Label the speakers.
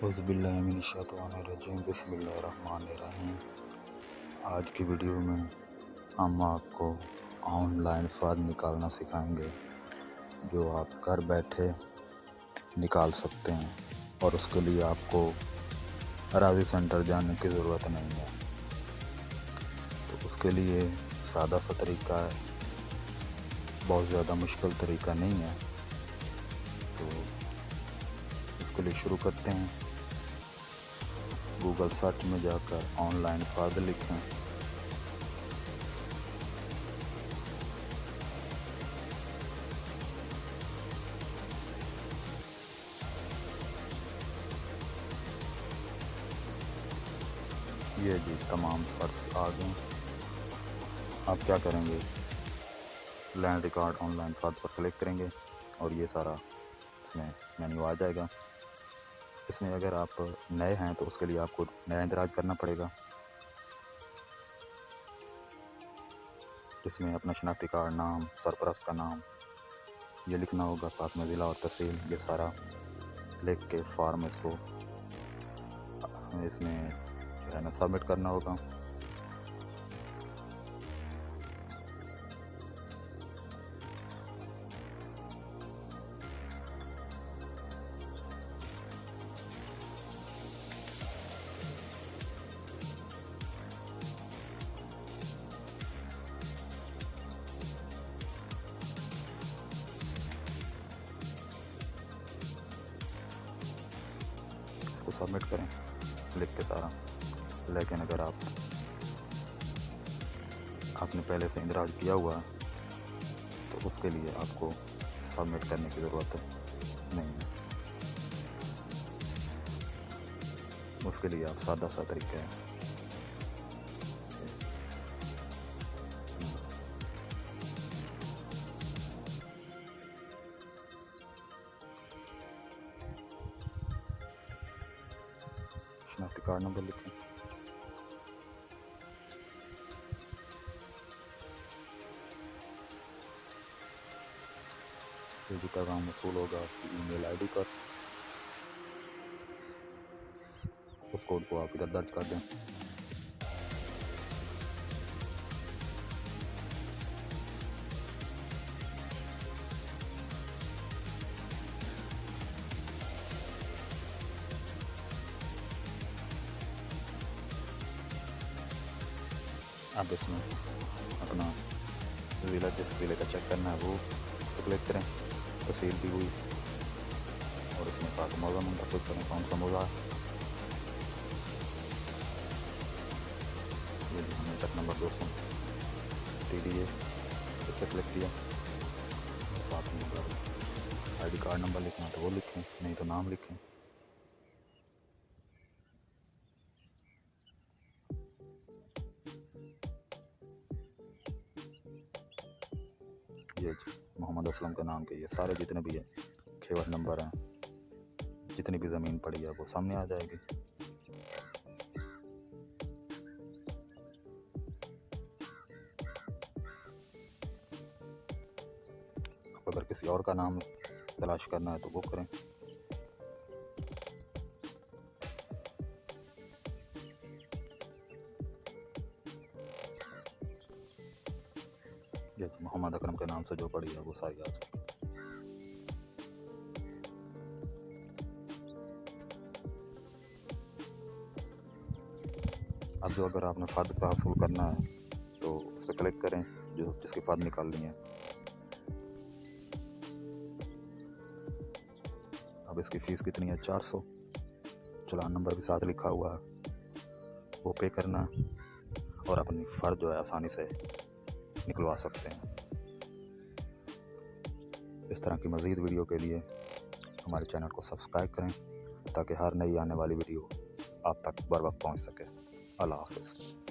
Speaker 1: औज़ुबिल्लाहिमिनश्शैतानिर्रजीम बिस्मिल्लाहिर्रहमानिर्रहीम। आज की वीडियो में हम आपको ऑनलाइन फ़ायदा निकालना सिखाएंगे, जो आप घर बैठे निकाल सकते हैं और उसके लिए आपको राज़ी सेंटर जाने की ज़रूरत नहीं है। तो उसके लिए सादा सा तरीका है, बहुत ज़्यादा मुश्किल तरीका नहीं है। तो इसके लिए शुरू करते हैं। गूगल सर्च में जाकर ऑनलाइन फ़ायदा लिखें। ये जी तमाम सर्च आ गए। आप क्या करेंगे, लैंड रिकॉर्ड ऑनलाइन फ़ायदा पर क्लिक करेंगे और ये सारा इसमें मेन्यू आ जाएगा। इसमें अगर आप नए हैं तो उसके लिए आपको नया इंदराज करना पड़ेगा। इसमें अपना शनाख्ती कार्ड, नाम, सरपरस्त का नाम ये लिखना होगा, साथ में ज़िला और तहसील ये सारा लिख के फॉर्म इसमें जो है ना सबमिट करना होगा। इसको सबमिट करें लिख के सारा। लेकिन अगर आपने पहले से इंदराज किया हुआ है तो उसके लिए आपको सबमिट करने की ज़रूरत नहीं है। उसके लिए आप सादा सा तरीका है, शनाख्ती कार्ड नंबर लिखें, जो भी पैगाम वसूल होगा आपकी ईमेल आईडी पर, उस कोड को आप इधर दर्ज कर दें। अब इसमें अपना ज़िला जिस ज़िले का चेक करना है वो उस पर क्लिक करें, तहसील भी हुई और इसमें साथ मौज़ा मुंतखब करें, कौन सा मौज़ा है। ये हमने चेक नंबर 200 TDA इस पर क्लिक किया। साथ में अगर आईडी कार्ड नंबर लिखना तो वो लिखें, नहीं तो नाम लिखें। ये मोहम्मद असलम के नाम के ये सारे जितने भी है खेवट नंबर हैं, जितनी भी ज़मीन पड़ी है वो सामने आ जाएगी। अब अगर किसी और का नाम तलाश करना है तो वो करें। ये मोहम्मद अकरम के नाम से जो पड़ी है वो सारी आ जाएगी। अब जो अगर आपने फ़र्द का हासिल करना है तो उस पर क्लिक करें, जो जिसकी फ़र्द निकालनी है। अब इसकी फ़ीस कितनी है, 400। चलान नंबर भी साथ लिखा हुआ है, वो पे करना है और अपनी फ़र्द जो है आसानी से निकलवा सकते हैं। इस तरह की मज़ीद वीडियो के लिए हमारे चैनल को सब्सक्राइब करें ताकि हर नई आने वाली वीडियो आप तक बर वक्त पहुँच सके। अल्लाह हाफ़िज़।